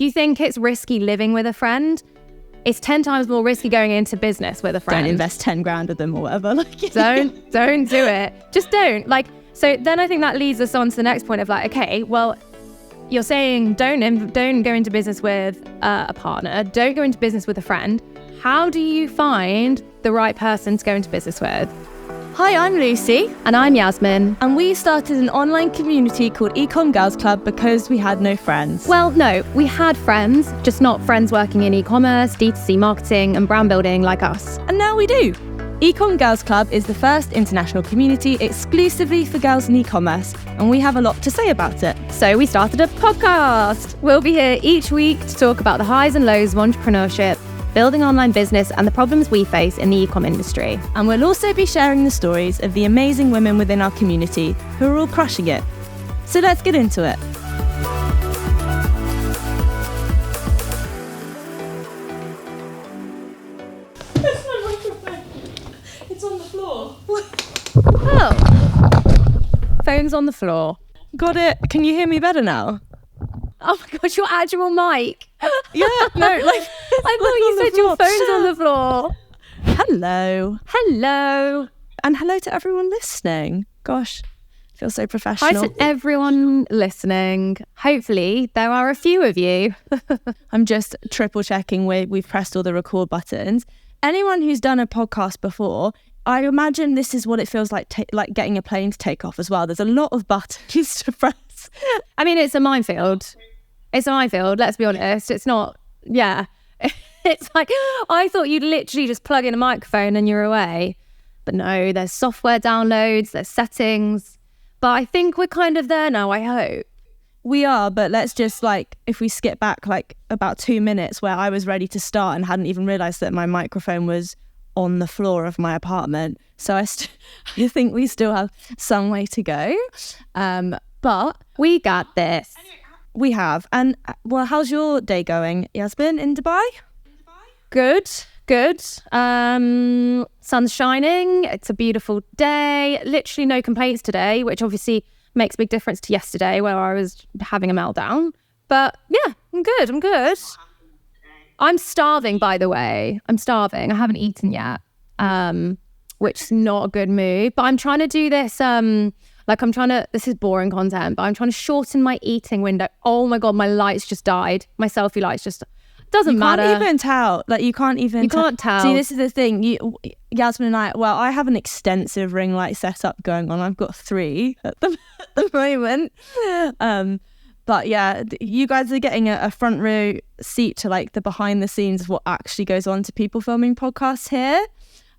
you think it's risky living with a friend, it's 10 times more risky going into business with a friend. Don't invest 10 grand with them or whatever. Don't do it. Just don't. So then I think that leads us on to the next point of okay, well, you're saying don't go into business with a partner, don't go into business with a friend. How do you find the right person to go into business with? Hi, I'm Lucy. And I'm Yasmine. And we started an online community called Ecomm Girls Club because we had no friends. Well, no, we had friends, just not friends working in e-commerce, D2C marketing and brand building like us. And now we do. Ecomm Girls Club is the first international community exclusively for girls in e-commerce, and we have a lot to say about it. So we started a podcast. We'll be here each week to talk about the highs and lows of entrepreneurship, building online business and the problems we face in the e-com industry. And we'll also be sharing the stories of the amazing women within our community who are all crushing it. So let's get into it. It's on the floor. Oh. Phone's on the floor. Got it. Can you hear me better now? Oh my gosh, your actual mic. Yeah, no, I thought you said your phone's on the floor. Hello. Hello. And hello to everyone listening. Gosh, I feel so professional. Hi to everyone listening. Hopefully there are a few of you. I'm just triple checking we've pressed all the record buttons. Anyone who's done a podcast before, I imagine this is what it feels like getting a plane to take off as well. There's a lot of buttons to press. I mean, it's a minefield. It's a minefield, let's be honest. It's not, yeah. It's I thought you'd literally just plug in a microphone and you're away. But no, there's software downloads, there's settings. But I think we're kind of there now, I hope. We are, but let's just if we skip back about 2 minutes where I was ready to start and hadn't even realised that my microphone was on the floor of my apartment. So I think we still have some way to go. But we got this. We have. And well, how's your day going, Yasmine, in Dubai? Good. Sun's shining. It's a beautiful day. Literally no complaints today, which obviously makes a big difference to yesterday where I was having a meltdown. But yeah, I'm good. I'm starving, by the way. I'm starving. I haven't eaten yet, which is not a good move. But I'm trying to do this, this is boring content, but I'm trying to shorten my eating window. Oh my God, my lights just died. My selfie lights just, doesn't matter. You can't even tell. You can't tell. See, this is the thing. Yasmine and I have an extensive ring light setup going on. I've got 3 at the moment. But yeah, you guys are getting a front row seat to the behind the scenes of what actually goes on to people filming podcasts here.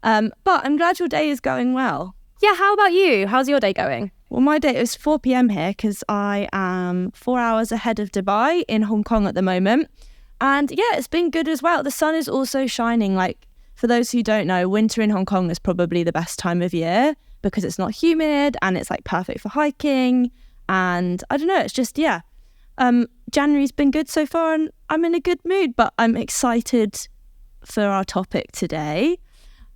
But I'm glad your day is going well. Yeah, how about you? How's your day going? Well, my day is 4 p.m. here because I am 4 hours ahead of Dubai in Hong Kong at the moment. And yeah, it's been good as well. The sun is also shining. For those who don't know, winter in Hong Kong is probably the best time of year because it's not humid and it's perfect for hiking. And I don't know, it's just, yeah. January's been good so far and I'm in a good mood, but I'm excited for our topic today.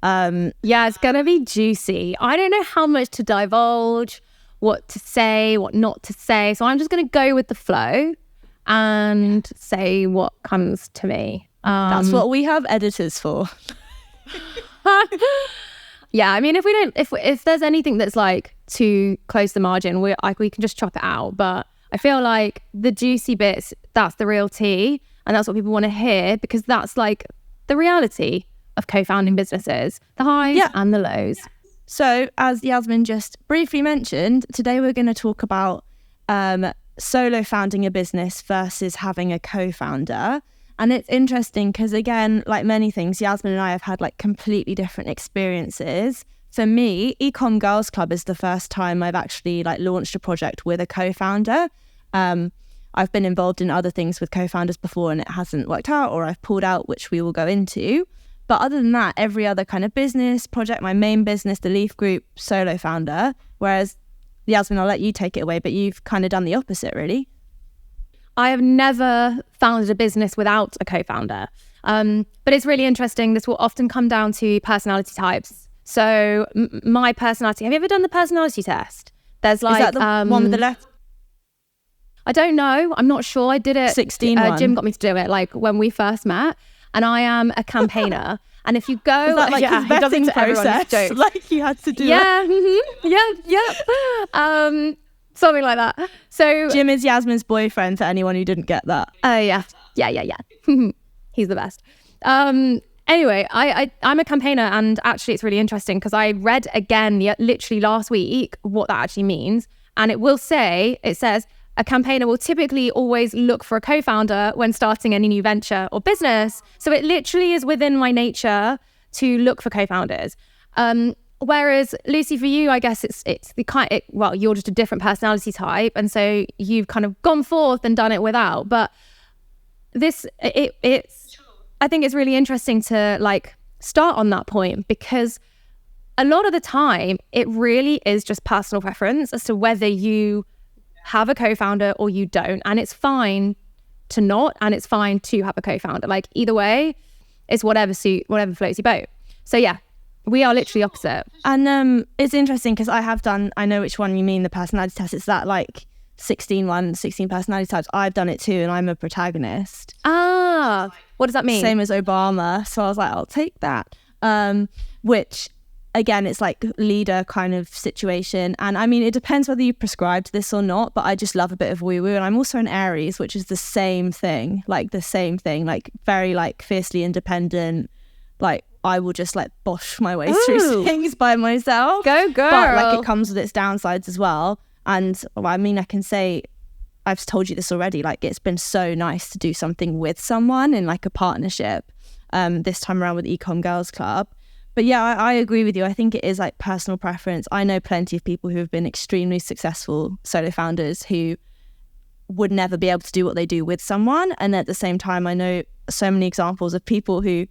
Yeah, it's gonna be juicy. I don't know how much to divulge, what to say, what not to say. So I'm just gonna go with the flow and say what comes to me. That's what we have editors for. Yeah, I mean, if there's anything that's too close to the margin, we can just chop it out. But I feel like the juicy bits, that's the real tea, and that's what people want to hear because that's the reality of co-founding businesses, the highs and the lows. So as Yasmine just briefly mentioned, today we're going to talk about solo founding a business versus having a co-founder. And it's interesting because, again, like many things, Yasmine and I have had completely different experiences. For me, Ecomm Girls Club is the first time I've actually launched a project with a co-founder. I've been involved in other things with co-founders before and it hasn't worked out, or I've pulled out, which we will go into. But other than that, every other kind of business project, my main business, the Leaf Group, solo founder. Whereas, Yasmine, I'll let you take it away, but you've kind of done the opposite, really. I have never founded a business without a co-founder. But it's really interesting. This will often come down to personality types. So my personality, have you ever done the personality test? There's Is that the one with the left? I don't know. I'm not sure. I did it. 16 Jim got me to do it like when we first met. And I am a campaigner. And if you go, like his vetting process, like you had to do something like that. So Jim is Yasmine's boyfriend, for anyone who didn't get that. Yeah. He's the best. Anyway, I'm a campaigner, and actually it's really interesting because I read again literally last week what that actually means. And it says a campaigner will typically always look for a co-founder when starting any new venture or business. So it literally is within my nature to look for co-founders. Whereas Lucy, for you, I guess it's the kind. You're just a different personality type, and so you've kind of gone forth and done it without. But it's. I think it's really interesting to like start on that point, because a lot of the time it really is just personal preference as to whether you have a co-founder or you don't, and it's fine to not, and it's fine to have a co-founder. Like either way, it's whatever floats your boat. So yeah. We are literally opposite. And it's interesting because I know which one you mean, the personality test. It's that like 16 personality types. I've done it too, and I'm a protagonist. What does that mean? Same as Obama. So I was like, I'll take that. Which, again, it's like leader kind of situation. And I mean, it depends whether you prescribed this or not, but I just love a bit of woo-woo. And I'm also an Aries, which is the same thing, like very like fiercely independent, like I will just like bosh my way through things by myself. Go girl. But like it comes with its downsides as well. And I mean, I can say, I've told you this already, like it's been so nice to do something with someone in like a partnership this time around with Ecomm Girls Club. But yeah, I agree with you. I think it is like personal preference. I know plenty of people who have been extremely successful solo founders who would never be able to do what they do with someone. And at the same time, I know so many examples of people who,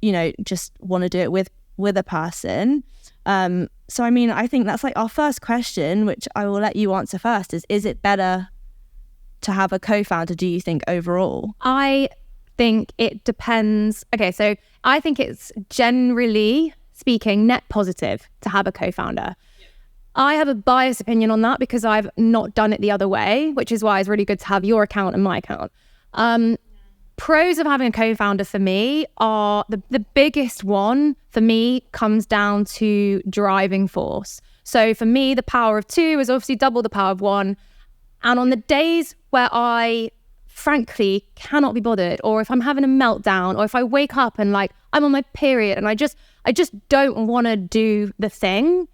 you know, just want to do it with a person. So I mean, I think that's like our first question, which I will let you answer first, is it better to have a co-founder, do you think, overall? I think it depends. Okay, so I think it's generally speaking net positive to have a co-founder. I have a biased opinion on that because I've not done it the other way, which is why it's really good to have your account and my account. Pros of having a co-founder for me are the biggest one for me comes down to driving force. So for me, the power of two is obviously double the power of one. And on the days where I frankly cannot be bothered, or if I'm having a meltdown, or if I wake up and like I'm on my period and I just don't want to do the thing,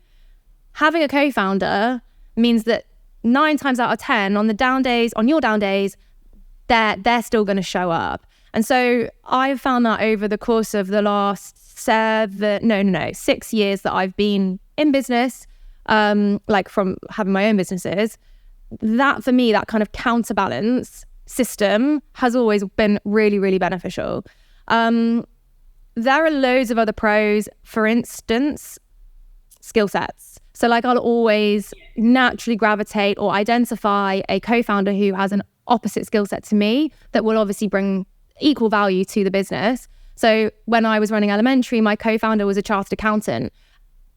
having a co-founder means that 9 times out of 10 on your down days, they're still going to show up. And so I've found that over the course of the last 6 years that I've been in business, like from having my own businesses, that for me, that kind of counterbalance system has always been really, really beneficial. There are loads of other pros, for instance, skill sets. So like I'll always naturally gravitate or identify a co-founder who has an opposite skill set to me that will obviously bring equal value to the business. So when I was running elementary, my co-founder was a chartered accountant.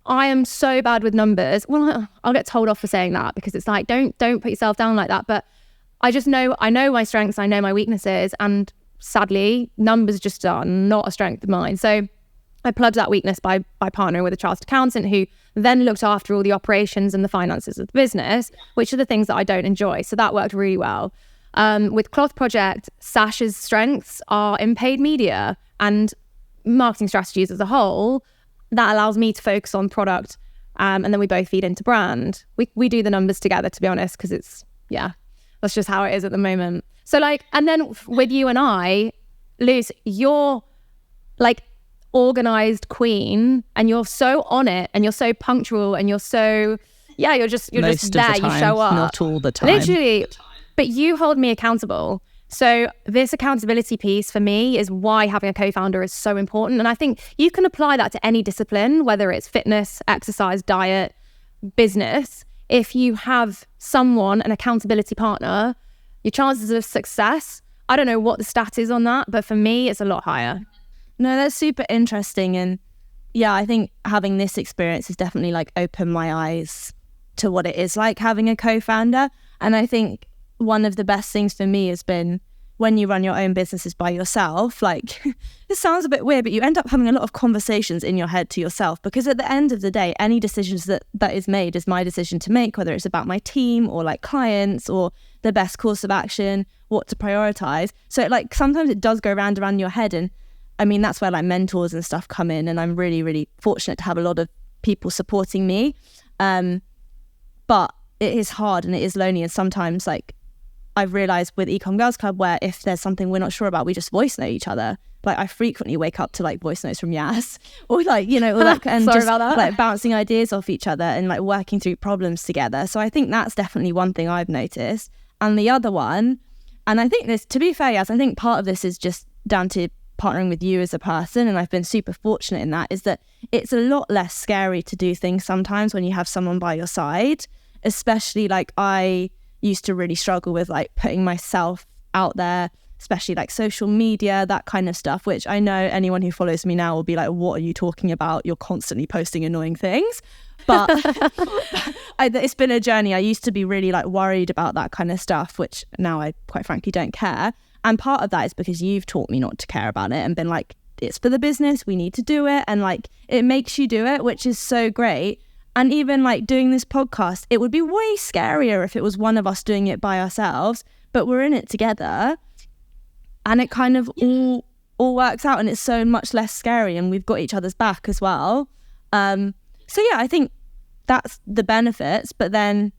I am so bad with numbers. Well, I'll get told off for saying that because it's like, don't put yourself down like that. But I know my strengths, I know my weaknesses, and sadly, numbers just are not a strength of mine. So I plugged that weakness by partnering with a chartered accountant who then looked after all the operations and the finances of the business, which are the things that I don't enjoy. So that worked really well. With Cloth Project, Sash's strengths are in paid media and marketing strategies as a whole. That allows me to focus on product, and then we both feed into brand. We do the numbers together, to be honest, because that's just how it is at the moment. So like, and then with you and I, Luce, you're like organized queen, and you're so on it, and you're so punctual, and you're so you're just there. You show up, not all the time, literally. But you hold me accountable. So this accountability piece for me is why having a co-founder is so important. And I think you can apply that to any discipline, whether it's fitness, exercise, diet, business. If you have someone, an accountability partner, your chances of success, I don't know what the stat is on that, but for me, it's a lot higher. No, that's super interesting. And yeah, I think having this experience has definitely like opened my eyes to what it is like having a co-founder. And I think one of the best things for me has been when you run your own businesses by yourself, like this sounds a bit weird, but you end up having a lot of conversations in your head to yourself, because at the end of the day, any decisions that is made is my decision to make, whether it's about my team or like clients or the best course of action, what to prioritize. So like sometimes it does go round around your head. And I mean, that's where like mentors and stuff come in. And I'm really, really fortunate to have a lot of people supporting me. But it is hard and it is lonely. And sometimes like I've realized with Ecomm Girls Club, where if there's something we're not sure about, we just voice note each other. Like I frequently wake up to like voice notes from Yas or like, you know, or like, and Sorry just about that. like bouncing ideas off each other and like working through problems together. So I think that's definitely one thing I've noticed. And the other one, and I think this, to be fair, Yas, I think part of this is just down to partnering with you as a person, and I've been super fortunate in that, is that it's a lot less scary to do things sometimes when you have someone by your side. Especially like I used to really struggle with like putting myself out there, especially like social media, that kind of stuff, which I know anyone who follows me now will be like, what are you talking about? You're constantly posting annoying things. But it's been a journey. I used to be really like worried about that kind of stuff, which now I quite frankly don't care. And part of that is because you've taught me not to care about it and been like, it's for the business, we need to do it. And like, it makes you do it, which is so great. And even like doing this podcast, it would be way scarier if it was one of us doing it by ourselves, but we're in it together and it kind of all works out, and it's so much less scary and we've got each other's back as well. So yeah, I think that's the benefits. But then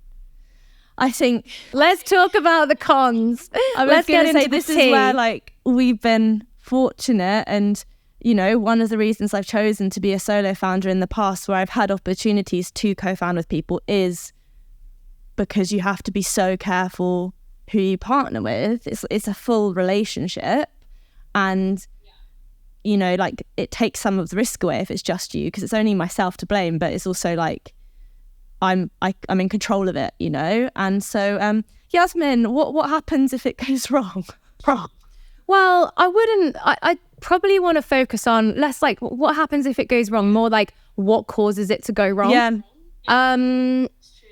I think let's talk about the cons. Let's get into this is where like we've been fortunate, and you know, one of the reasons I've chosen to be a solo founder in the past, where I've had opportunities to co-found with people, is because you have to be so careful who you partner with. It's a full relationship, and you know, like it takes some of the risk away if it's just you, because it's only myself to blame, but it's also like I'm in control of it, you know. And so Yasmine, what happens if it goes wrong? Well, I probably want to focus on less like what happens if it goes wrong, more like what causes it to go wrong. Yeah.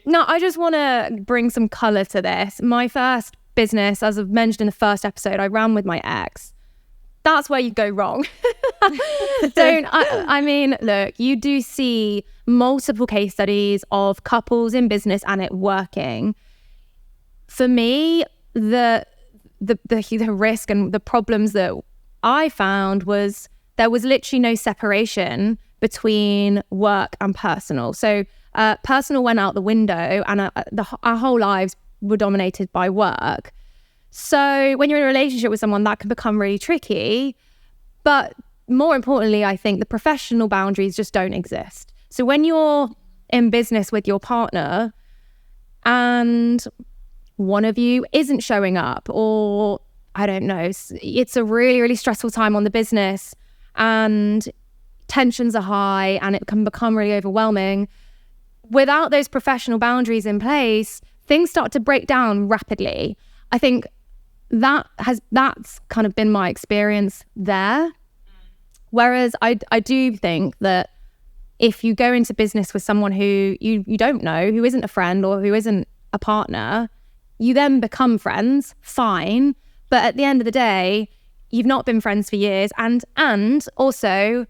No, I just want to bring some color to this. My first business, as I've mentioned in the first episode, I ran with my ex. That's where you go wrong. I mean, look, you do see multiple case studies of couples in business and it working. For me, the risk and the problems that I found was there was literally no separation between work and personal. So personal went out the window, and our whole lives were dominated by work. So when you're in a relationship with someone, that can become really tricky. But more importantly, I think the professional boundaries just don't exist. So when you're in business with your partner and one of you isn't showing up, or I don't know, it's a really, really stressful time on the business and tensions are high and it can become really overwhelming. Without those professional boundaries in place, things start to break down rapidly. I think that's kind of been my experience there. Whereas I do think that if you go into business with someone who you don't know, who isn't a friend or who isn't a partner, you then become friends, fine. But at the end of the day, you've not been friends for years. And also,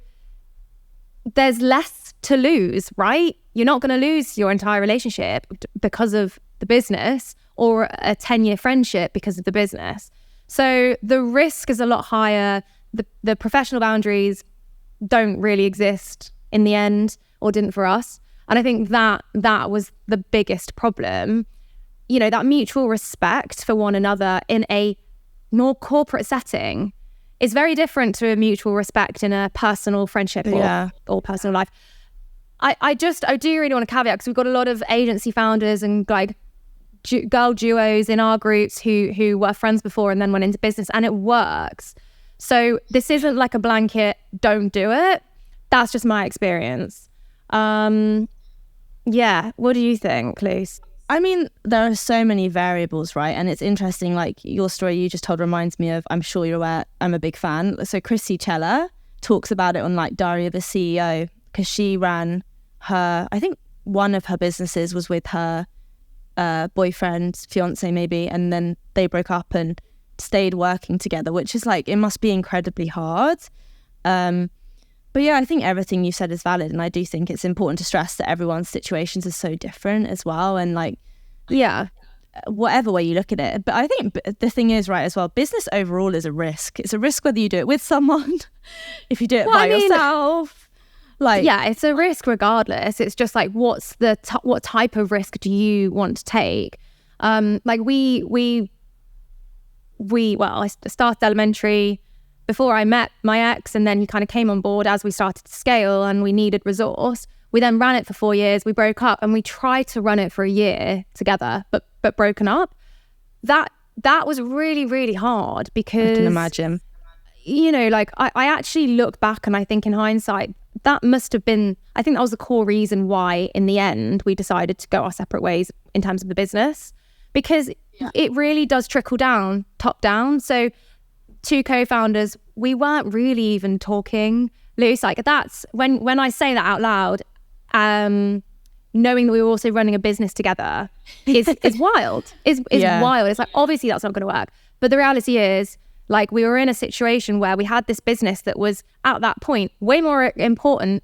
there's less to lose, right? You're not going to lose your entire relationship because of the business, or a 10-year friendship because of the business. So the risk is a lot higher. The professional boundaries don't really exist in the end, or didn't for us. And I think that was the biggest problem. You know, that mutual respect for one another in a more corporate setting is very different to a mutual respect in a personal friendship or personal life. I do really want to caveat, because we've got a lot of agency founders and like girl duos in our groups who were friends before and then went into business, and it works. So this isn't like a blanket, don't do it. That's just my experience. Yeah, what do you think, Luce? I mean, there are so many variables, right? And it's interesting, like your story you just told reminds me of, I'm sure you're aware, I'm a big fan. So Chrissy Cheller talks about it on like Diary of a CEO, because she ran her, I think one of her businesses was with her boyfriend, fiance maybe, and then they broke up and stayed working together, which is like, it must be incredibly hard. But yeah, I think everything you said is valid, and I do think it's important to stress that everyone's situations are so different as well, and like, yeah, whatever way you look at it. But I think the thing is, right, as well, business overall is a risk. It's a risk whether you do it with someone, if you do it by yourself. Like, yeah, it's a risk regardless. It's just like, what's what type of risk do you want to take? Like well, I started elementary before I met my ex, and then he kind of came on board as we started to scale and we needed resource. We then ran it for 4 years, we broke up, and we tried to run it for a year together, but broken up. That was really, really hard, because I can imagine, you know, like I actually look back and I think in hindsight, that must have been, I think that was the core reason why in the end we decided to go our separate ways in terms of the business, because it really does trickle down, top down. So 2 co-founders, we weren't really even talking loose. Like, that's when I say that out loud, knowing that we were also running a business together is wild. Is wild. It's like, obviously that's not going to work. But the reality is, like, we were in a situation where we had this business that was at that point way more important,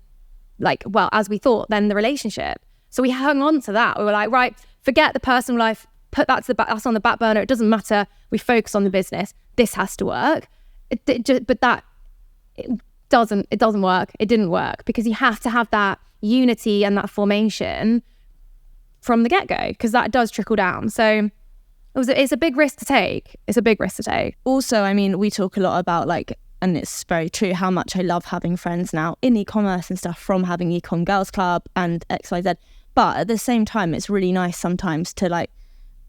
like, well, as we thought, than the relationship. So we hung on to that. We were like, right, forget the personal life, put that to the back, that's on the back burner. It doesn't matter. We focus on the business. This has to work. It doesn't work. It didn't work, because you have to have that unity and that formation from the get-go, because that does trickle down. So it's a big risk to take. It's a big risk to take. Also, I mean, we talk a lot about, like, and it's very true, how much I love having friends now in e-commerce and stuff from having Ecomm Girls Club and XYZ. But at the same time, it's really nice sometimes to, like,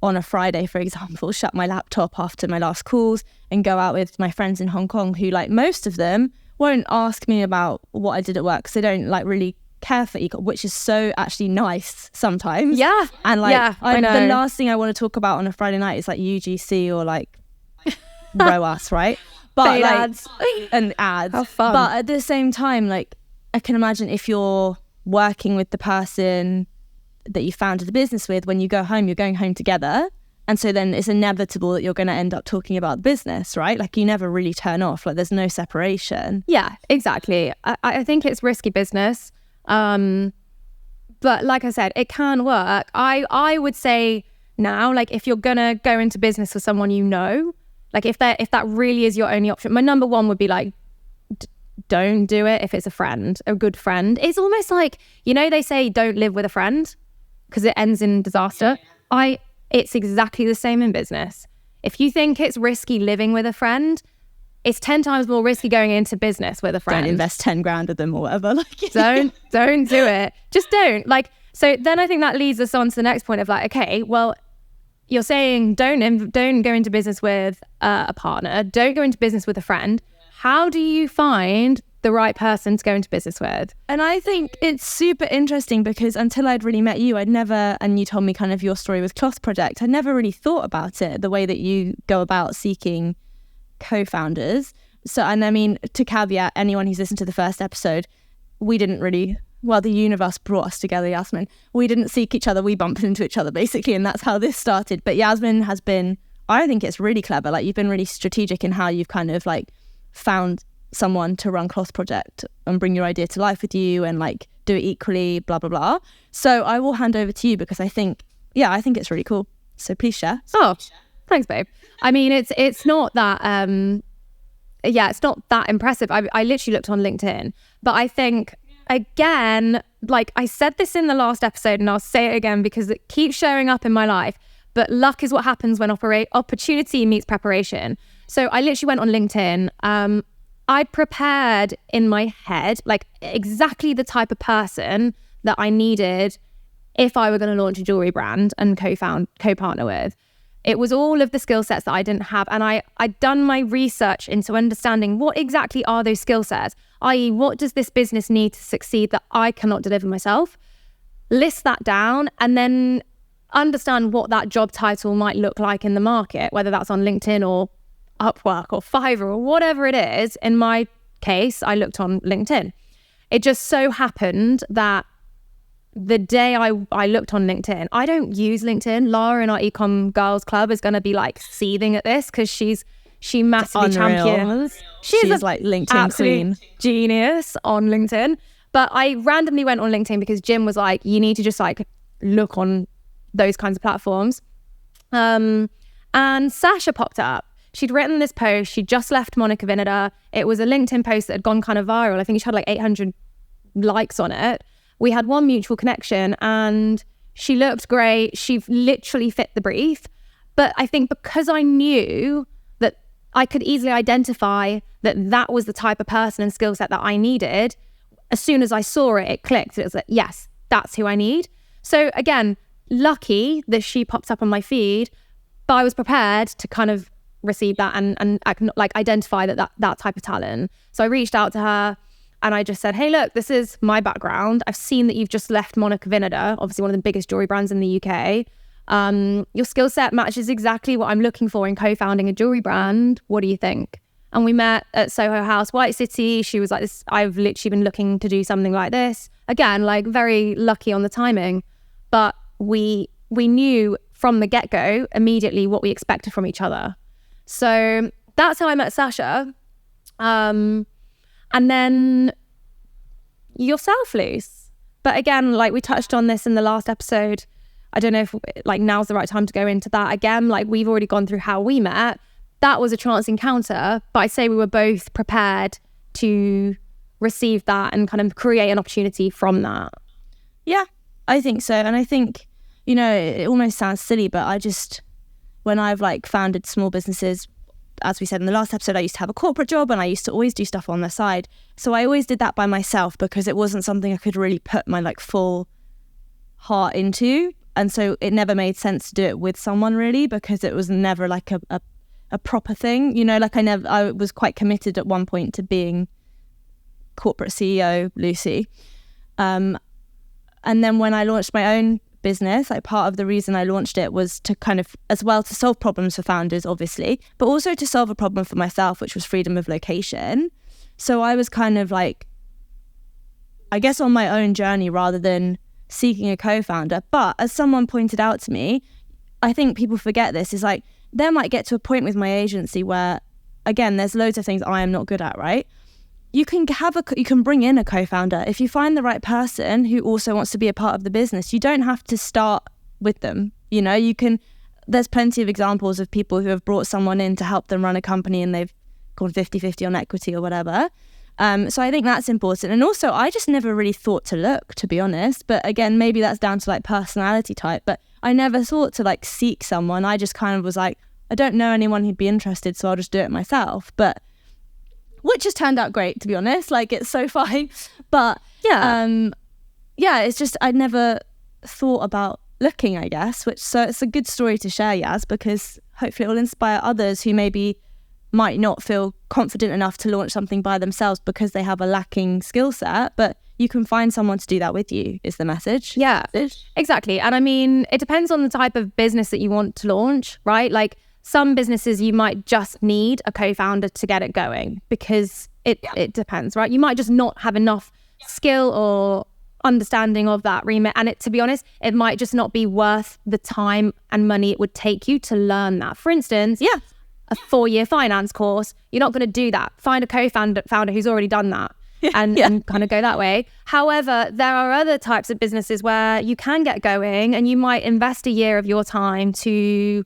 on a Friday, for example, shut my laptop after my last calls and go out with my friends in Hong Kong, who, like, most of them won't ask me about what I did at work, because they don't, like, really care for ecom, which is so actually nice sometimes. Yeah. And like, I know. The last thing I want to talk about on a Friday night is like UGC or like ROAS, right? But paid like ads. And ads. How fun. But at the same time, like, I can imagine if you're working with the person that you founded the business with, when you go home, you're going home together. And so then it's inevitable that you're going to end up talking about the business, right? Like, you never really turn off. Like, there's no separation. Yeah, exactly. I think it's risky business. But like I said, it can work. I would say now, like, if you're going to go into business with someone, you know, like, if that really is your only option, my number one would be like, don't do it if it's a good friend. It's almost like, you know, they say don't live with a friend because it ends in disaster. It's exactly the same in business. If you think it's risky living with a friend, it's 10 times more risky going into business with a friend. Don't invest 10 grand of them or whatever. Like, don't do it. Just don't. Like, so then I think that leads us on to the next point of like, okay, well, you're saying don't go into business with a partner. Don't go into business with a friend. How do you find the right person to go into business with? And I think it's super interesting, because until I'd really met you, and you told me kind of your story with Cloth Project, I never really thought about it the way that you go about seeking co-founders. So, and I mean, to caveat anyone who's listened to the first episode, we didn't really, well, the universe brought us together, Yasmine. We didn't seek each other, we bumped into each other basically, and that's how this started. But Yasmine has been, I think it's really clever. Like, you've been really strategic in how you've kind of like found someone to run Cloth Project and bring your idea to life with you and like do it equally, blah, blah, blah. So I will hand over to you, because I think it's really cool. So please share. Oh, thanks, babe. I mean, it's not that, it's not that impressive. I literally looked on LinkedIn, but I think, again, like I said this in the last episode, and I'll say it again because it keeps showing up in my life, but luck is what happens when opportunity meets preparation. So I literally went on LinkedIn. I prepared in my head, like, exactly the type of person that I needed if I were going to launch a jewelry brand and co-partner with. It was all of the skill sets that I didn't have. And I'd done my research into understanding what exactly are those skill sets, i.e. what does this business need to succeed that I cannot deliver myself? List that down and then understand what that job title might look like in the market, whether that's on LinkedIn or Upwork or Fiverr or whatever it is. In my case, I looked on LinkedIn. It just so happened that the day I looked on LinkedIn, I don't use LinkedIn. Lara in our Ecomm Girls Club is going to be like seething at this because she massively champions. She's like LinkedIn queen, genius on LinkedIn. But I randomly went on LinkedIn because Jim was like, you need to just like look on those kinds of platforms. And Sasha popped up. She'd written this post. She just left Monica Vinader. It was a LinkedIn post that had gone kind of viral. I think she had like 800 likes on it. We had one mutual connection and she looked great. She literally fit the brief. But I think because I knew that I could easily identify that that was the type of person and skill set that I needed, as soon as I saw it, it clicked. It was like, yes, that's who I need. So again, lucky that she popped up on my feed, but I was prepared to kind of receive that and like identify that type of talent. So I reached out to her and I just said, hey, look, this is my background. I've seen that you've just left Monica Vinader, obviously one of the biggest jewelry brands in the UK. Your skill set matches exactly what I'm looking for in co-founding a jewelry brand. What do you think? And we met at Soho House, White City. She was like, this, I've literally been looking to do something like this. Again, like very lucky on the timing, but we knew from the get-go immediately what we expected from each other. So that's how I met Sasha. And then yourself, Luce. But again, like we touched on this in the last episode. I don't know if like now's the right time to go into that again. Like we've already gone through how we met. That was a chance encounter, but I'd say we were both prepared to receive that and kind of create an opportunity from that. Yeah, I think so. And I think, you know, it almost sounds silly, but when I've like founded small businesses, as we said in the last episode, I used to have a corporate job and I used to always do stuff on the side. So I always did that by myself because it wasn't something I could really put my like full heart into. And so it never made sense to do it with someone really, because it was never like a proper thing, you know, like I was quite committed at one point to being corporate CEO, Lucy. And then when I launched my own business, like part of the reason I launched it was to kind of, as well, to solve problems for founders, obviously, but also to solve a problem for myself, which was freedom of location. So I was kind of like, I guess, on my own journey rather than seeking a co-founder. But as someone pointed out to me, I think people forget this, is like, there might get to a point with my agency where, again, there's loads of things I am not good at, right? You can bring in a co-founder if you find the right person who also wants to be a part of the business. You don't have to start with them. You know, there's plenty of examples of people who have brought someone in to help them run a company and they've gone 50-50 on equity or whatever. So I think that's important. And also, I just never really thought to look, to be honest. But again, maybe that's down to like personality type. But I never thought to like seek someone. I just kind of was like, I don't know anyone who'd be interested, so I'll just do it myself. But which has turned out great, to be honest. Like, it's so fine. But yeah, it's just I never thought about looking, I guess. So it's a good story to share, Yaz, because hopefully it will inspire others who maybe might not feel confident enough to launch something by themselves because they have a lacking skill set. But you can find someone to do that with you, is the message. Yeah, exactly. And I mean, it depends on the type of business that you want to launch, right? Like, some businesses you might just need a co-founder to get it going because it depends, right? You might just not have enough skill or understanding of that remit. And to be honest, it might just not be worth the time and money it would take you to learn that. For instance, a 4-year finance course, you're not going to do that. Find a co-founder who's already done that and kind of go that way. However, there are other types of businesses where you can get going and you might invest a year of your time to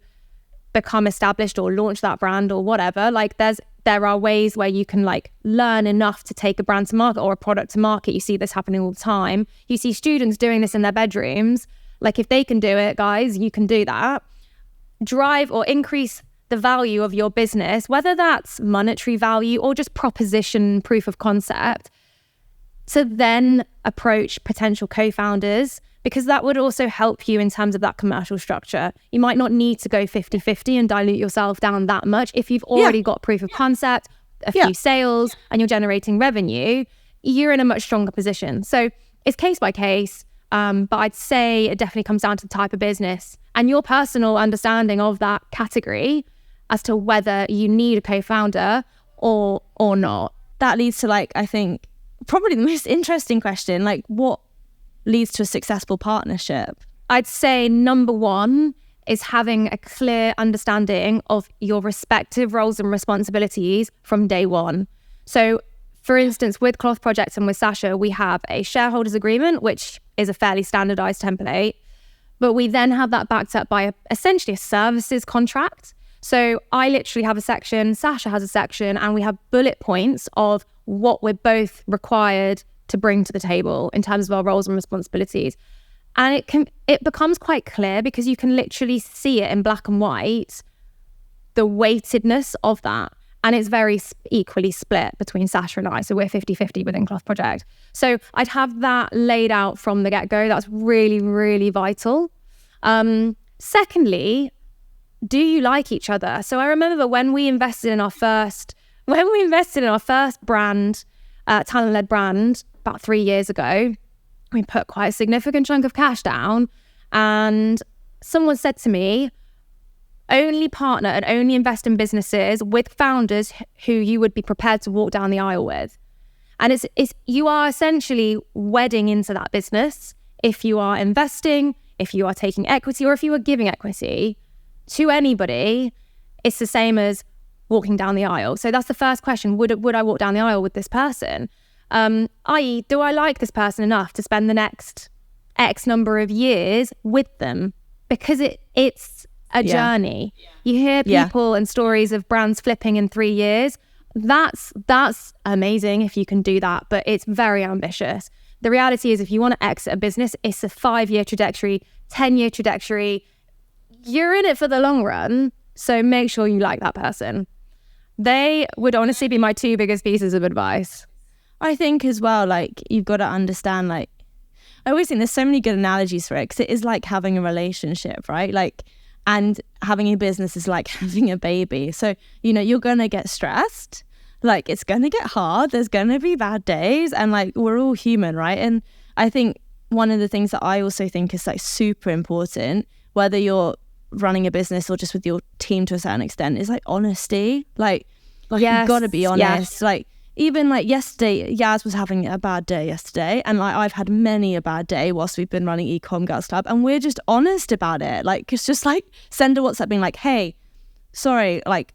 become established or launch that brand or whatever. Like there are ways where you can like learn enough to take a brand to market or a product to market. You see this happening all the time. You see students doing this in their bedrooms. Like, if they can do it, guys, you can do that. Drive or increase the value of your business, whether that's monetary value or just proposition proof of concept, to then approach potential co-founders, because that would also help you in terms of that commercial structure. You might not need to go 50-50 and dilute yourself down that much. If you've already got proof of concept, a few sales, and you're generating revenue, you're in a much stronger position. So it's case by case, but I'd say it definitely comes down to the type of business and your personal understanding of that category as to whether you need a co-founder or not. That leads to, like, I think, probably the most interesting question, like, what leads to a successful partnership? I'd say number one is having a clear understanding of your respective roles and responsibilities from day one. So for instance, with Cloth Project and with Sasha, we have a shareholders agreement, which is a fairly standardized template, but we then have that backed up by essentially a services contract. So I literally have a section, Sasha has a section, and we have bullet points of what we're both required to bring to the table in terms of our roles and responsibilities. And it becomes quite clear because you can literally see it in black and white, the weightedness of that. And it's very equally split between Sasha and I. So we're 50-50 within Cloth Project. So I'd have that laid out from the get-go. That's really, really vital. Secondly, do you like each other? So I remember when we invested in our first brand, talent-led brand, about 3 years ago, we put quite a significant chunk of cash down, and someone said to me, only partner and only invest in businesses with founders who you would be prepared to walk down the aisle with. And it's you are essentially wedding into that business. If you are investing, if you are taking equity, or if you are giving equity to anybody, it's the same as walking down the aisle. So that's the first question. Would I walk down the aisle with this person? I.e., do I like this person enough to spend the next X number of years with them? Because it's a journey. You hear people and stories of brands flipping in 3 years. That's amazing if you can do that, but it's very ambitious. The reality is if you want to exit a business, it's a 5-year trajectory, 10-year trajectory. You're in it for the long run, so make sure you like that person. They would honestly be my 2 biggest pieces of advice. I think as well, like, you've got to understand, like, I always think there's so many good analogies for it, because it is like having a relationship, right? Like, and having a business is like having a baby. So, you know, you're going to get stressed. Like, it's going to get hard. There's going to be bad days. And like, we're all human, right? And I think one of the things that I also think is like super important, whether you're running a business or just with your team to a certain extent, is like honesty. Like yes, you've got to be honest. Yes. Like, even like yesterday, Yaz was having a bad day yesterday, and like I've had many a bad day whilst we've been running Ecomm Girls Club, and we're just honest about it. Like, it's just like send a WhatsApp being like, hey, sorry, like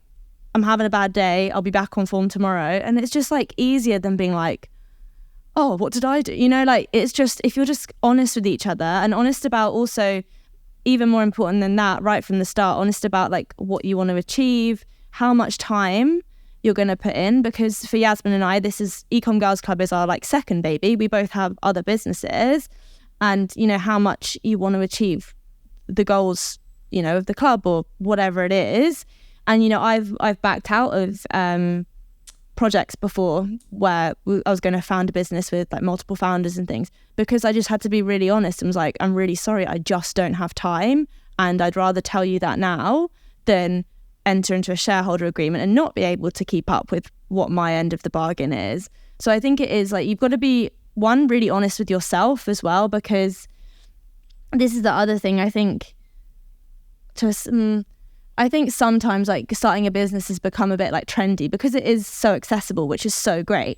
I'm having a bad day, I'll be back on form tomorrow. And it's just like easier than being like, oh, what did I do? You know, like, it's just, if you're just honest with each other, and honest about also, even more important than that, right from the start, honest about like what you want to achieve, how much time you're going to put in. Because for Yasmine and I, this is Ecomm Girls Club is our like second baby. We both have other businesses, and you know how much you want to achieve the goals, you know, of the club or whatever it is. And you know, I've backed out of projects before where I was going to found a business with like multiple founders and things, because I just had to be really honest and was like, I'm really sorry, I just don't have time, and I'd rather tell you that now than enter into a shareholder agreement and not be able to keep up with what my end of the bargain is. So I think it is like, you've got to be, one, really honest with yourself as well, because this is the other thing. I think sometimes like starting a business has become a bit like trendy because it is so accessible, which is so great.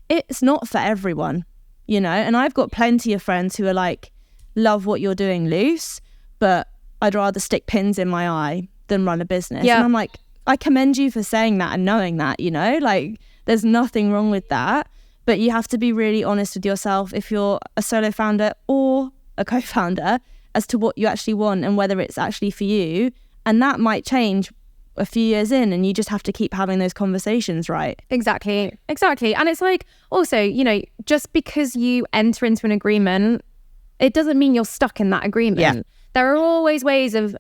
It's not for everyone, you know, and I've got plenty of friends who are like, love what you're doing loose, but I'd rather stick pins in my eye than run a business. And I'm like, I commend you for saying that and knowing that, you know, like there's nothing wrong with that, but you have to be really honest with yourself if you're a solo founder or a co-founder as to what you actually want and whether it's actually for you. And that might change a few years in, and you just have to keep having those conversations, right? Exactly. And it's like, also, you know, just because you enter into an agreement, it doesn't mean you're stuck in that agreement. Yeah. There are always ways of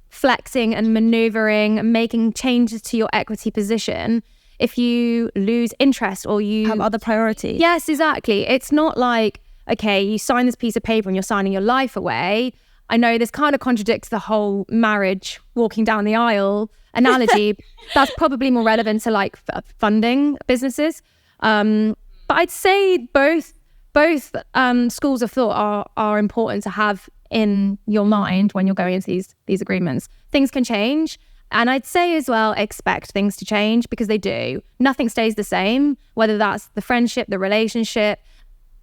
flexing and maneuvering and making changes to your equity position if you lose interest or you have other priorities. Yes, exactly. It's not like, okay, you sign this piece of paper and you're signing your life away. I know this kind of contradicts the whole marriage walking down the aisle analogy. That's probably more relevant to like funding businesses. But I'd say both schools of thought are important to have in your mind when you're going into these agreements. Things can change, and I'd say as well, expect things to change, because they do. Nothing stays the same, whether that's the friendship, the relationship.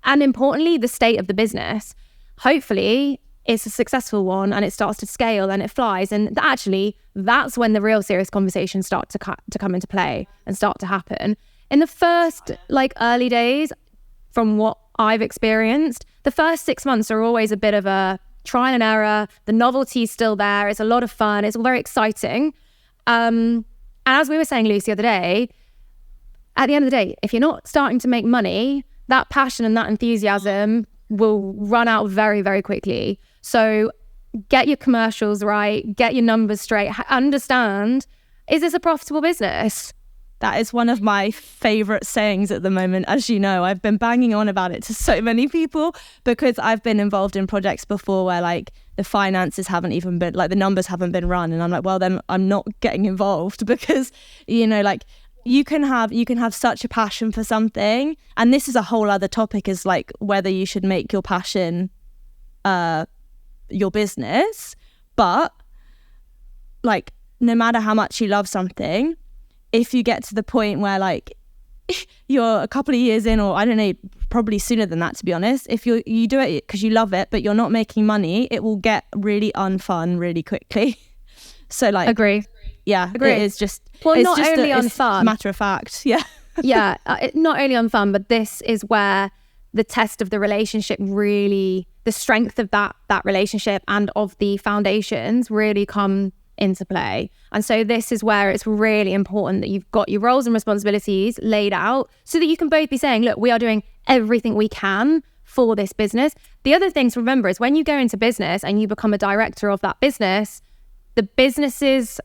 and importantly, the state of the business. Hopefully it's a successful one and it starts to scale and it flies. And actually, that's when the real serious conversations start to come into play and start to happen. In the first early days, from what I've experienced, the first 6 months are always a bit of a trial and error. The novelty's still there. It's a lot of fun. It's all very exciting. And as we were saying, Lucy, the other day, at the end of the day, if you're not starting to make money, that passion and that enthusiasm will run out very, very quickly. So get your commercials right, get your numbers straight, understand, is this a profitable business? That is one of my favorite sayings at the moment. As you know, I've been banging on about it to so many people because I've been involved in projects before where the finances haven't even been, the numbers haven't been run. And I'm like, well, then I'm not getting involved because, you can have such a passion for something. And this is a whole other topic, is whether you should make your passion your business. But no matter how much you love something, if you get to the point where you're a couple of years in, or I don't know, probably sooner than that, to be honest, if you do it because you love it but you're not making money, it will get really unfun really quickly. So agree. Yeah, agree. It is just, well, it's not just only unfun, matter of fact. Yeah. Yeah, not only unfun, but this is where the test of the relationship really, the strength of that relationship and of the foundations really come into play. And so this is where it's really important that you've got your roles and responsibilities laid out so that you can both be saying, look, we are doing everything we can for this business. The other thing to remember is when you go into business and you become a director of that business, the business's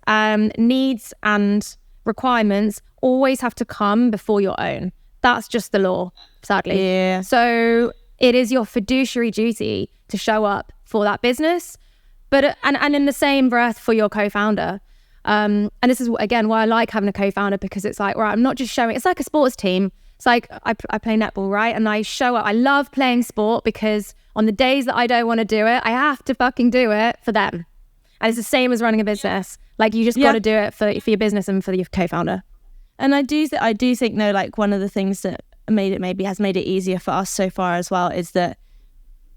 needs and requirements always have to come before your own. That's just the law, sadly. Yeah. So it is your fiduciary duty to show up for that business, but and in the same breath for your co-founder. And this is again why I like having a co-founder, because it's right, I'm not just showing. It's like a sports team. It's I play netball, right? And I show up. I love playing sport because on the days that I don't want to do it, I have to fucking do it for them. And it's the same as running a business. You just got to do it for your business and for your co-founder. And I do think though, one of the things that has made it easier for us so far as well is that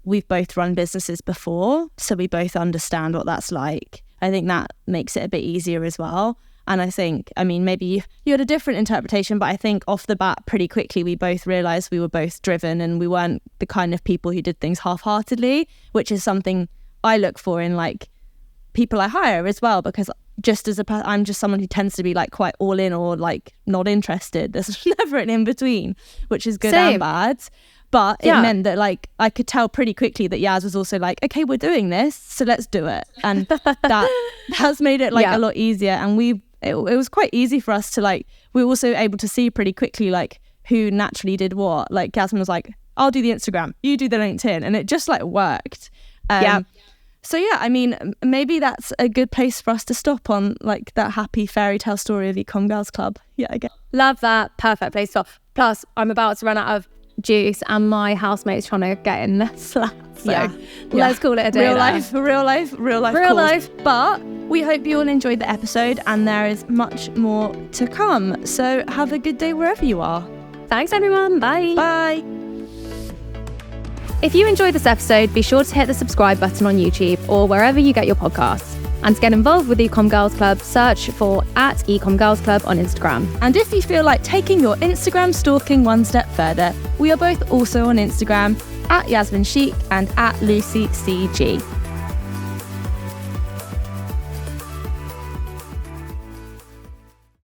we've both run businesses before, so we both understand what that's like. I think that makes it a bit easier as well. And I think, maybe you had a different interpretation, but I think off the bat pretty quickly we both realised we were both driven and we weren't the kind of people who did things half-heartedly, which is something I look for in people I hire as well, because I'm just someone who tends to be quite all in or not interested. There's never an in between, which is good and bad. But it meant that I could tell pretty quickly that Yaz was also okay, we're doing this, so let's do it. And that has made it a lot easier. And it was quite easy for us to we were also able to see pretty quickly who naturally did what. Yasmine was I'll do the Instagram, you do the LinkedIn, and it just worked. So yeah, maybe that's a good place for us to stop on that happy fairy tale story of Ecomm Girls Club. Yeah, I guess. Love that. Perfect place to stop. Plus, I'm about to run out of juice and my housemate's trying to get in the slap. So let's call it a day. Real life. But we hope you all enjoyed the episode and there is much more to come. So have a good day wherever you are. Thanks everyone. Bye. Bye. If you enjoyed this episode, be sure to hit the subscribe button on YouTube or wherever you get your podcasts. And to get involved with the Ecomm Girls Club, search for @Ecomm Girls Club on Instagram. And if you feel like taking your Instagram stalking one step further, we are both also on Instagram @Yasmine Cheikh and @LucyCG.